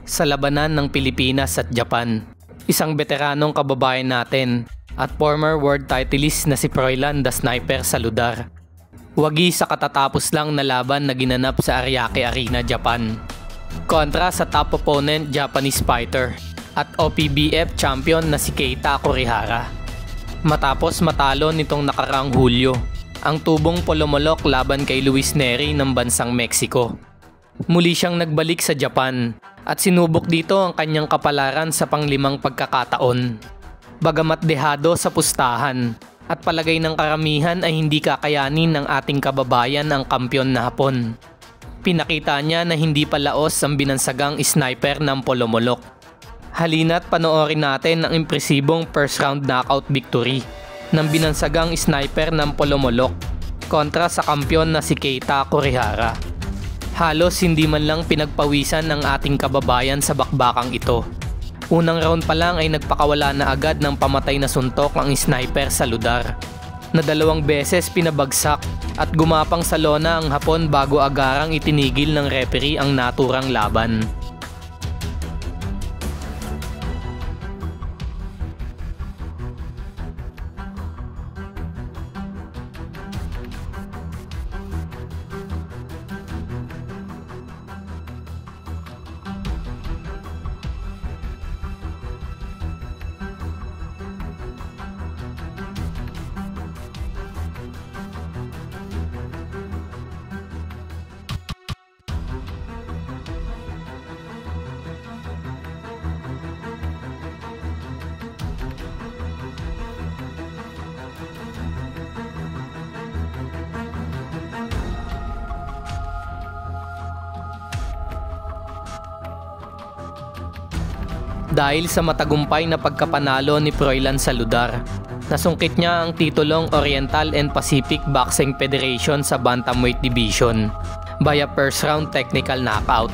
sa labanan ng Pilipinas at Japan. Isang veteranong kababayan natin at former world titleist na si Froilan the Sniper Saludar. Wagi sa katatapos lang na laban na ginanap sa Ariake Arena, Japan. Kontra sa top opponent Japanese fighter at OPBF champion na si Keita Kurihara. Matapos matalo nitong nakaraang Hulyo ang tubong polomolok laban kay Luis Neri ng bansang Mexico. Muli siyang nagbalik sa Japan at sinubok dito ang kanyang kapalaran sa panglimang pagkakataon. Bagamat dehado sa pustahan at palagay ng karamihan ay hindi kakayanin ng ating kababayan ang kampyon na Hapon. Pinakita niya na hindi palaos ang binansagang sniper ng polomolok. Halina't panoorin natin ang impresibong first round knockout victory ng binansagang sniper ng polomolok kontra sa kampyon na si Keita Kurihara. Halos hindi man lang pinagpawisan ng ating kababayan sa bakbakang ito. Unang round pa lang ay nagpakawala na agad ng pamatay na suntok ang sniper Saludar, na 2 beses pinabagsak at gumapang sa lona ang Hapon bago agarang itinigil ng referee ang naturang laban. Dahil sa matagumpay na pagkapanalo ni Froilan Saludar, nasungkit niya ang titulong Oriental and Pacific Boxing Federation sa Bantamweight Division via first round technical knockout.